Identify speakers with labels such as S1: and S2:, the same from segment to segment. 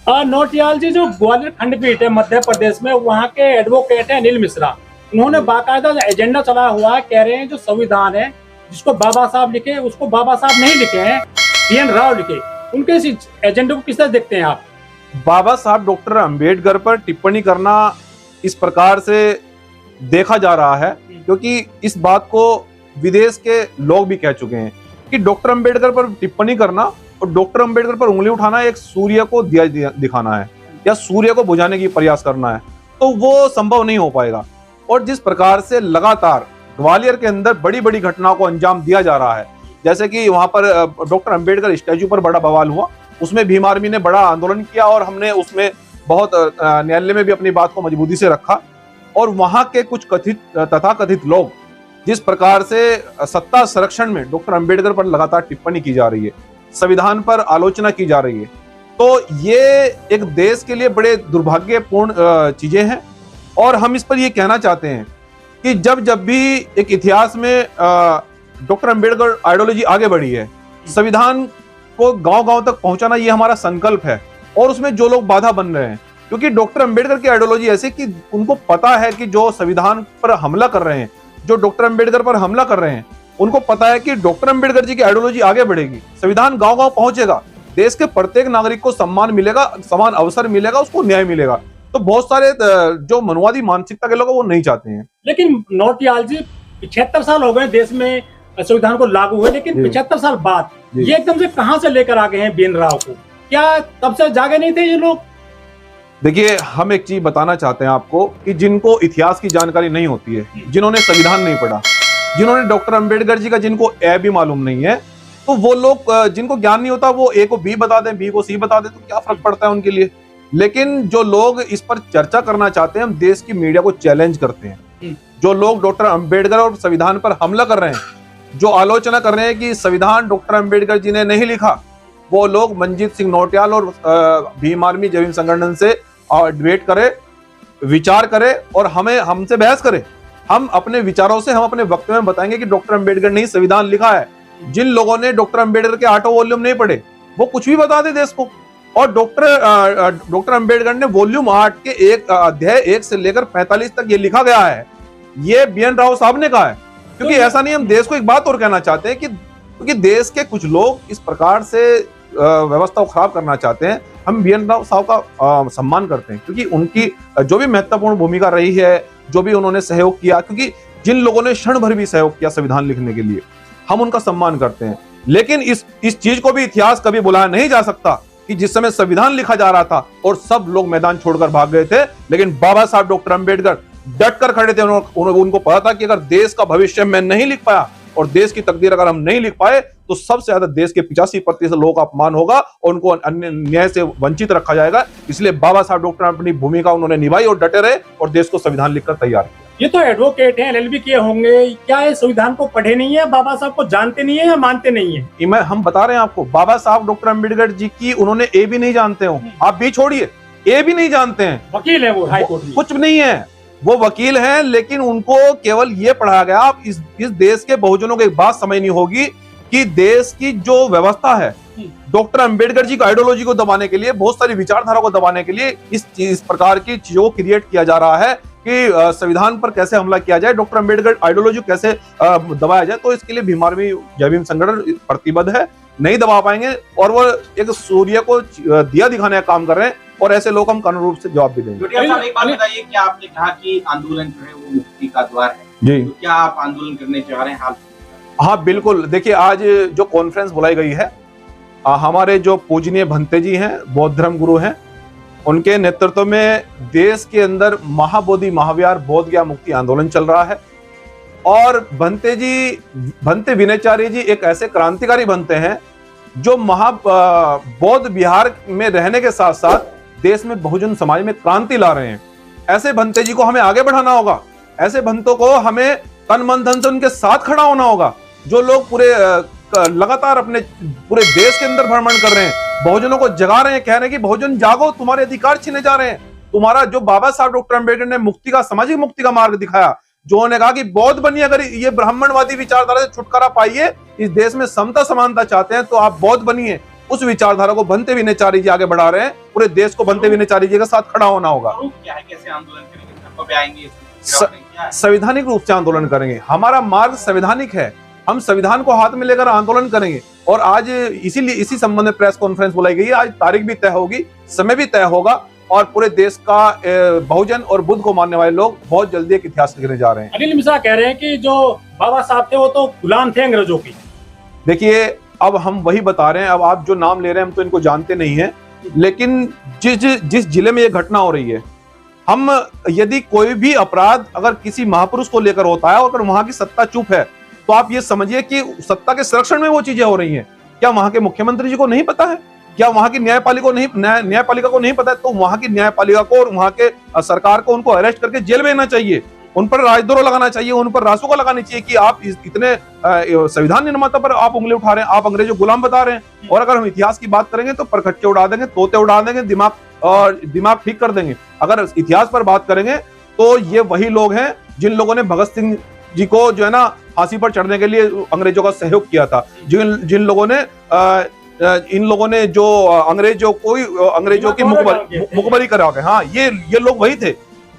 S1: नौटियाल जी, जो ग्वालियर खंडपीठ है मध्य प्रदेश में, वहाँ के एडवोकेट है अनिल मिश्रा। उन्होंने बाकायदा एजेंडा चलाया हुआ है, कह रहे हैं जो संविधान है जिसको बाबा साहब लिखे, उसको बाबा साहब नहीं लिखे हैं, BN राव लिखे। उनके इस एजेंडे को किस तरह देखते हैं आप?
S2: बाबा साहब डॉक्टर अंबेडकर पर टिप्पणी करना इस प्रकार से देखा जा रहा है, क्योंकि इस बात को विदेश के लोग भी कह चुके हैं कि डॉक्टर अंबेडकर पर टिप्पणी करना और डॉक्टर अंबेडकर पर उंगली उठाना एक सूर्य को दिया दिखाना है या सूर्य को बुझाने की प्रयास करना है, तो वो संभव नहीं हो पाएगा। और जिस प्रकार से लगातार ग्वालियर के अंदर बड़ी बड़ी घटनाओं को अंजाम दिया जा रहा है, जैसे कि वहां पर डॉक्टर अंबेडकर स्टैचू पर बड़ा बवाल हुआ, उसमें भीम आर्मी ने बड़ा आंदोलन किया और हमने उसमें बहुत न्यायालय में भी अपनी बात को मजबूती से रखा। और वहां के कुछ तथाकथित लोग जिस प्रकार से सत्ता संरक्षण में डॉक्टर अंबेडकर पर लगातार टिप्पणी की जा रही है, संविधान पर आलोचना की जा रही है, तो ये एक देश के लिए बड़े दुर्भाग्यपूर्ण चीजें हैं। और हम इस पर ये कहना चाहते हैं कि जब जब भी एक इतिहास में डॉक्टर अंबेडकर आइडियोलॉजी आगे बढ़ी है, संविधान को गांव-गांव तक पहुंचाना ये हमारा संकल्प है। और उसमें जो लोग बाधा बन रहे हैं, क्योंकि डॉक्टर अंबेडकर की आइडियोलॉजी ऐसी कि उनको पता है कि जो संविधान पर हमला कर रहे हैं, जो डॉक्टर अंबेडकर पर हमला कर रहे हैं, उनको पता है कि डॉक्टर अंबेडकर जी की आइडियोलॉजी आगे बढ़ेगी, संविधान गांव-गांव पहुंचेगा, देश के प्रत्येक नागरिक को सम्मान मिलेगा, समान अवसर मिलेगा, उसको न्याय मिलेगा। तो बहुत सारे जो मनुवादी मानसिकता के लोग वो नहीं चाहते हैं।
S1: लेकिन नौटियाल जी, 75 साल हो गए देश में संविधान को लागू हुए, लेकिन 75 साल बाद ये एकदम से कहां से लेकर आ गए हैं BN राव को? क्या तब से जागे नहीं थे ये लोग?
S2: देखिए, हम एक चीज बताना चाहते हैं आपको कि जिनको इतिहास की जानकारी नहीं होती है, जिन्होंने संविधान नहीं पढ़ा, जिन्होंने डॉक्टर अंबेडकर जी का जिनको ए भी मालूम नहीं है, तो वो लोग जिनको ज्ञान नहीं होता वो ए को बी बता दें, बी को सी बता दें, तो क्या फर्क पड़ता है उनके लिए। लेकिन जो लोग इस पर चर्चा करना चाहते हैं, हम देश की मीडिया को चैलेंज करते हैं। जो लोग डॉक्टर अंबेडकर और संविधान पर हमला कर रहे हैं, जो आलोचना कर रहे हैं कि संविधान डॉक्टर अंबेडकर जी ने नहीं लिखा, वो लोग मंजीत सिंह नौटियाल और भीम आर्मी जय भीम संगठन से डिबेट करे, विचार करे और हमसे बहस करे। हम अपने विचारों से, हम अपने वक्तव्य में बताएंगे कि डॉक्टर अंबेडकर ने संविधान लिखा है। जिन लोगों ने डॉक्टर अंबेडकर के 8 वॉल्यूम नहीं पढ़े, वो कुछ भी बता दे देश को। और डॉक्टर अंबेडकर ने वॉल्यूम 8 के एक अध्याय 1 से लेकर 45 तक ये लिखा गया है, ये BN राव साहब ने कहा है। क्योंकि ऐसा नहीं, हम देश को एक बात और कहना चाहते हैं कि क्योंकि देश के कुछ लोग इस प्रकार से व्यवस्था को खराब करना चाहते हैं, हम BN राव साहब का सम्मान करते हैं, क्योंकि उनकी जो भी महत्वपूर्ण भूमिका रही है, जो भी उन्होंने सहयोग किया, क्योंकि जिन लोगों ने क्षण भर भी सहयोग किया संविधान लिखने के लिए, हम उनका सम्मान करते हैं। लेकिन इस चीज को भी इतिहास कभी भुलाया नहीं जा सकता कि जिस समय संविधान लिखा जा रहा था और सब लोग मैदान छोड़कर भाग गए थे, लेकिन बाबा साहब डॉक्टर अंबेडकर डट कर खड़े थे। उनको पता था कि अगर देश का भविष्य मैं नहीं लिख पाया और देश की तकदीर अगर हम नहीं लिख पाए, तो सबसे ज्यादा देश के 85% लोगों का अपमान होगा और उनको अन्य न्याय से वंचित रखा जाएगा। इसलिए बाबा साहब डॉक्टर अपनी भूमिका उन्होंने निभाई और डटे रहे और देश को संविधान लिखकर तैयार किया।
S1: ये तो एडवोकेट हैं, LLB किए होंगे, क्या ये संविधान को पढ़े नहीं है, बाबा साहब को जानते नहीं है या मानते नहीं है?
S2: हम बता रहे हैं आपको, बाबा साहब डॉक्टर अंबेडकर जी की उन्होंने ए भी नहीं जानते हो, आप भी छोड़िए, ए भी नहीं जानते हैं।
S1: वकील है वो हाई कोर्ट में,
S2: कुछ नहीं है, वो वकील हैं, लेकिन उनको केवल ये पढ़ाया गया। आप इस देश के बहुजनों को एक बात समझनी होगी कि देश की जो व्यवस्था है, डॉक्टर अंबेडकर जी की आइडियोलॉजी को दबाने के लिए, बहुत सारी विचारधारा को दबाने के लिए इस प्रकार की चीजों को क्रिएट किया जा रहा है कि संविधान पर कैसे हमला किया जाए, डॉक्टर अंबेडकर आइडियोलॉजी कैसे दबाया जाए। तो इसके लिए भीम आर्मी जय भीम संगठन प्रतिबद्ध है, नहीं दबा पाएंगे और वो एक सूर्य को दिया दिखाने का काम कर रहे हैं और ऐसे लोग हम कानूनी रूप से जवाब भी देंगे।
S3: एक बात बताइए कि आपने कहा कि आंदोलन जो है वो मुक्ति का द्वार है जी, तो क्या आप आंदोलन करने जा रहे हैं हाल?
S2: हाँ बिल्कुल, देखिए आज जो कॉन्फ्रेंस बुलाई गई है, हमारे जो पूजनीय भंते जी हैं, बौद्ध धर्म गुरु हैं, उनके नेतृत्व में देश के अंदर महाबोधि महाविहार बोध गया मुक्ति आंदोलन चल रहा है। और भंते विनयचार्य जी एक ऐसे क्रांतिकारी भंते हैं जो बौद्ध विहार में रहने के साथ साथ देश में बहुजन समाज में क्रांति ला रहे हैं। ऐसे भंते जी को हमें आगे बढ़ाना होगा, ऐसे भंतों को हमें तन मन धन से उनके साथ खड़ा होना होगा। जो लोग लगातार अपने पूरे देश के अंदर भ्रमण कर रहे हैं, बहुजनों को जगा रहे हैं, कह रहे हैं कि बहुजन जागो, तुम्हारे अधिकार छीने जा रहे हैं। तुम्हारा जो बाबा साहब डॉक्टर अंबेडकर ने मुक्ति का, सामाजिक मुक्ति का मार्ग दिखाया, जो उन्होंने कहा कि बौद्ध बनिए, अगर ये ब्राह्मणवादी विचारधारा से छुटकारा पाइए, इस देश में समता समानता चाहते हैं तो आप बौद्ध बनिए, उस विचारधारा को बनते हुए नेचारी जी आगे बढ़ा रहे हैं। पूरे देश को बनते हुए नेचारी जी के साथ खड़ा होना होगा।
S3: क्या है, कैसे आंदोलन करेंगे, कब आएंगे?
S2: संवैधानिक रूप से आंदोलन करेंगे। हमारा मार्ग संवैधानिक है, हम संविधान को हाथ में लेकर आंदोलन करेंगे। और आज इसीलिए इसी संबंध में प्रेस कॉन्फ्रेंस बुलाई गई है। आज तारीख भी तय होगी, समय भी तय होगा और पूरे देश का बहुजन और बुद्ध को मानने वाले लोग बहुत जल्दी एक इतिहास लिखने जा रहे हैं।
S1: अनिल मिश्रा कह रहे हैं कि जो बाबा साहब थे वो तो गुलाम थे अंग्रेजों की।
S2: देखिए, अब हम वही बता रहे हैं। अब आप जो नाम ले रहे हैं हम तो इनको जानते नहीं हैं, लेकिन जिस जिले में ये घटना हो रही है, हम यदि कोई भी अपराध अगर किसी महापुरुष को लेकर होता है और अगर वहां की सत्ता चुप है तो आप ये समझिए कि सत्ता के संरक्षण में वो चीजें हो रही हैं। क्या वहां के मुख्यमंत्री जी को नहीं पता है? क्या वहां की न्यायपालिका को नहीं पता है? तो वहां की न्यायपालिका को और वहां के सरकार को उनको अरेस्ट करके जेल भेजना चाहिए, उन पर राजद्रोह लगाना चाहिए, उन पर रासुका लगानी चाहिए कि आप इतने संविधान निर्माता पर आप उंगली उठा रहे हैं, आप अंग्रेजों को गुलाम बता रहे हैं। और अगर हम इतिहास की बात करेंगे तो परखच्चे उड़ा देंगे, तोते उड़ा देंगे, दिमाग ठीक कर देंगे। अगर इतिहास पर बात करेंगे तो ये वही लोग हैं जिन लोगों ने भगत सिंह जी को जो है ना फांसी पर चढ़ने के लिए अंग्रेजों का सहयोग किया था, जिन लोगों ने इन लोगों ने जो अंग्रेजों की मुखबरी करा के, हाँ ये लोग वही थे।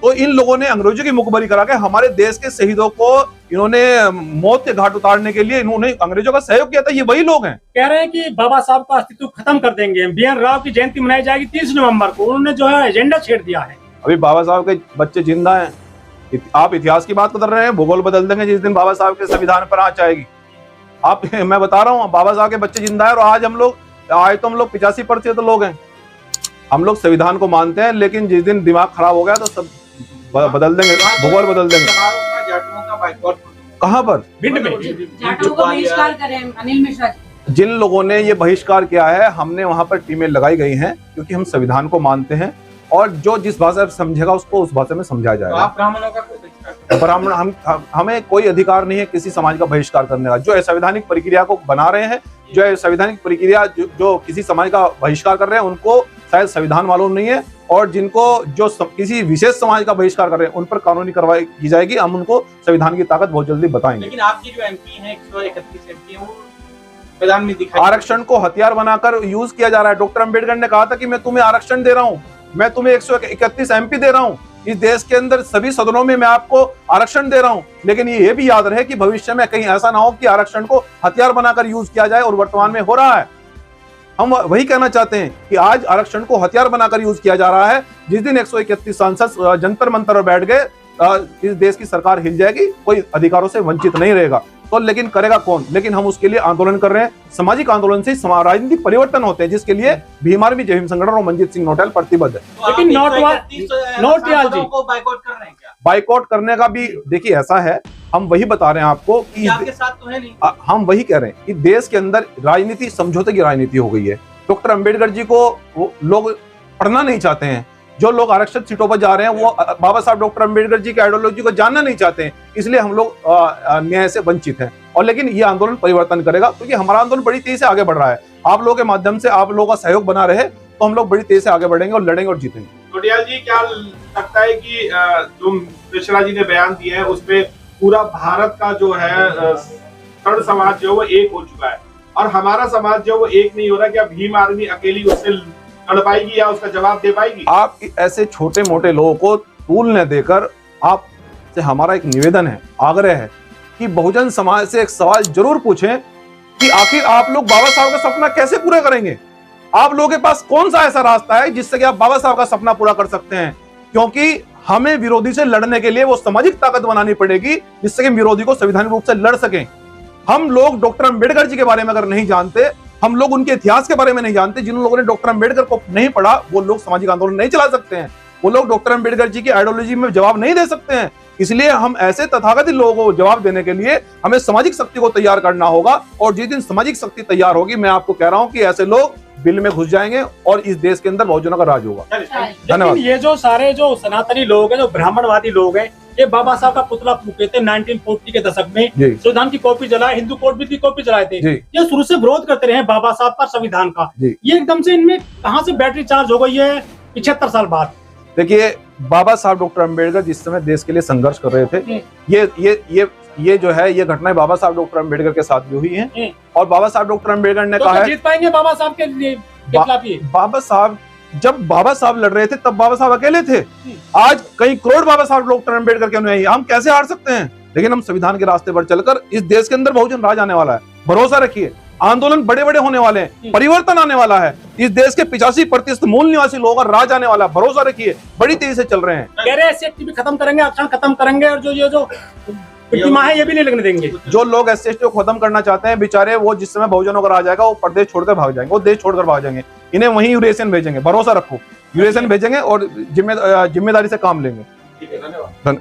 S2: तो इन लोगों ने अंग्रेजों की मुखबरी करा के हमारे देश के शहीदों को इन्होंने मौत के घाट उतारने के लिए इन्होंने अंग्रेजों का सहयोग किया था। ये वही लोग हैं।
S1: कह रहे हैं कि बाबा साहब का अस्तित्व खत्म कर देंगे। BN राव की जयंती मनाई जाएगी 30 नवंबर को। उन्होंने जो है एजेंडा छेड़ दिया है।
S2: अभी बाबा साहब के बच्चे जिंदा हैं। आप इतिहास की बात कर रहे हैं, भूगोल बदल देंगे जिस दिन बाबा साहब के संविधान पर आंच आएगी। मैं बता रहा हूँ, बाबा साहब के बच्चे जिंदा है और आज हम लोग 85% लोग हैं। हम लोग संविधान को मानते हैं, लेकिन जिस दिन दिमाग खराब हो गया तो सब बदल देंगे, भूगोल बदल देंगे। कहाँ पर?
S1: भिंड में
S4: जाटों को बहिष्कार करें अनिल मिश्रा जी।
S2: जिन लोगों ने ये बहिष्कार किया है, हमने वहां पर टीमें लगाई गई हैं क्योंकि हम संविधान को मानते हैं और जो जिस भाषा से समझेगा उसको उस भाषा में समझाया जाएगा।
S3: आप ब्राह्मणों का कोई बहिष्कार?
S2: ब्राह्मण हमें कोई अधिकार नहीं है किसी समाज का बहिष्कार करने का। जो संवैधानिक प्रक्रिया को बना रहे हैं, जो संवैधानिक प्रक्रिया जो किसी समाज का बहिष्कार कर रहे हैं, उनको शायद संविधान मालूम नहीं है। और जिनको जो किसी विशेष समाज का बहिष्कार कर रहे हैं उन पर कानूनी कार्रवाई की जाएगी। हम उनको संविधान की ताकत बहुत जल्दी बताएंगे।
S3: लेकिन आपकी जो MP हैं 131 MP वो संविधान में दिखाई,
S2: आरक्षण को हथियार बनाकर यूज किया जा रहा है। डॉक्टर अंबेडकर ने कहा था कि मैं तुम्हें आरक्षण दे रहा हूं, मैं तुम्हें 131 MP दे रहा हूं, इस देश के अंदर सभी सदनों में मैं आपको आरक्षण दे रहा हूं। लेकिन ये भी याद रहे कि भविष्य में कहीं ऐसा ना हो कि आरक्षण को हथियार बनाकर यूज किया जाए, और वर्तमान में हो रहा है। हम वही कहना चाहते हैं कि आज आरक्षण को हथियार बनाकर यूज किया जा रहा है। जिस दिन 131 सांसद जंतर मंतर पर बैठ गए, इस देश की सरकार हिल जाएगी, कोई अधिकारों से वंचित नहीं रहेगा। तो लेकिन करेगा कौन? लेकिन हम उसके लिए आंदोलन कर रहे हैं। सामाजिक आंदोलन से राजनीतिक परिवर्तन होते हैं, जिसके लिए भीम आर्मी, जय भीम संगठन और मंजीत सिंह नौटियाल प्रतिबद्ध है।
S1: लेकिन नौटियाल जी
S3: को बाइकआउट कर रहे हैं क्या?
S2: बाइकआउट करने का भी देखिए ऐसा है, हम वही बता रहे हैं आपको कि
S3: आपके साथ तो है नहीं।
S2: हम वही कह रहे हैं कि देश के अंदर राजनीति समझौते की राजनीति हो गई है। डॉक्टर अंबेडकर जी को लोग पढ़ना नहीं चाहते हैं। जो लोग आरक्षित सीटों पर जा रहे हैं वो बाबा साहब डॉक्टर अंबेडकर जी की आइडियोलॉजी को जानना नहीं चाहते हैं। इसलिए हम लोग न्याय से वंचित हैं। और लेकिन ये आंदोलन परिवर्तन करेगा, क्योंकि हमारा आंदोलन बड़ी तेजी से आगे बढ़ रहा है। आप लोगों के माध्यम से आप लोगों का सहयोग बना रहे तो हम लोग बड़ी तेजी से आगे बढ़ेंगे और लड़ेंगे और जीतेंगे।
S5: नौटियाल जी, क्या लगता है कि जो मिश्रा जी ने बयान दिया है उस पे पूरा भारत का जो है थर्ड समाज जो वो एक हो चुका है और हमारा समाज जो वो एक नहीं हो रहा? क्या भीम आर्मी अकेली उससे लड़ पाएगी या उसका जवाब दे पाएगी?
S2: आप ऐसे छोटे मोटे लोगों को तूल न देकर आप से हमारा एक निवेदन है, आग्रह है कि बहुजन समाज से एक सवाल जरूर पूछें कि आखिर आप लोग बाबा साहब का सपना कैसे पूरा करेंगे? आप लोगों के पास कौन सा ऐसा रास्ता है जिससे कि आप बाबा साहब का सपना पूरा कर सकते हैं? क्योंकि हमें विरोधी से लड़ने के लिए वो सामाजिक ताकत बनानी पड़ेगी जिससे कि विरोधी को संवैधानिक रूप से लड़ सकें। हम लोग डॉक्टर अंबेडकर जी के बारे में अगर नहीं जानते, हम लोग उनके इतिहास के बारे में नहीं जानते, जिन लोगों ने डॉक्टर अंबेडकर को नहीं पढ़ा वो लोग सामाजिक आंदोलन नहीं चला सकते हैं। वो लोग डॉक्टर अंबेडकर जी की आइडियोलॉजी में जवाब नहीं दे सकते हैं। इसलिए हम ऐसे तथाकथित लोगों को जवाब देने के लिए हमें सामाजिक शक्ति को तैयार करना होगा। और जिस दिन सामाजिक शक्ति तैयार होगी, मैं आपको कह रहा हूं कि ऐसे लोग बिल में घुस जाएंगे और इस देश के अंदर बहुजनों का राज होगा।
S1: धन्यवाद। ये जो सारे जो सनातनी लोग हैं, जो ब्राह्मणवादी लोग हैं, ये बाबा साहब का पुतला फूके थे 1940 के दशक में, संविधान की कॉपी जलाए, हिंदू कोड भी की कॉपी जलाए थे। ये शुरू से विरोध करते रहे बाबा साहब का, संविधान का। ये एकदम से इनमें कहां से बैटरी चार्ज हो गई है 75 साल बाद?
S2: देखिए, बाबा साहब डॉक्टर अंबेडकर जिस समय देश के लिए संघर्ष कर रहे थे, ये ये जो है ये घटनाएं बाबा साहब डॉक्टर अम्बेडकर के साथ भी हुई हैं और बाबा साहब डॉक्टर अम्बेडकर ने
S1: तो
S2: कहा है
S1: जीत पाएंगे बाबा साहब के लिए खिलाफ ये?
S2: बाबा साहब जब बाबा साहब लड़ रहे थे तब बाबा साहब अकेले थे। आज कई करोड़ बाबा साहब डॉक्टर अम्बेडकर के अनुयायी, हम कैसे हार सकते हैं? लेकिन हम संविधान के रास्ते पर चलकर इस देश के अंदर बहुजन राज आने वाला है, भरोसा रखिए। आंदोलन बड़े बड़े होने वाले हैं, परिवर्तन आने वाला है, इस देश के 85% मूल निवासी लोगों का राज आने वाला है, भरोसा रखिए। बड़ी तेजी से चल रहे हैं।
S1: कह रहे हैं SC/ST भी खत्म करेंगे, आरक्षण खत्म करेंगे और जो प्रतिमा है ये भी नहीं लगने देंगे।
S2: जो लोग SC/ST को खत्म करना चाहते हैं बेचारे, वो जिस समय बहुजनों का राज आएगा वो प्रदेश छोड़कर भाग जाएंगे, वो देश छोड़कर भाग जाएंगे। इन्हें वहीं यूरेशियन भेजेंगे, भरोसा रखो, यूरेशियन भेजेंगे और जिम्मेदारी से काम लेंगे।
S5: ठीक है, धन्यवाद।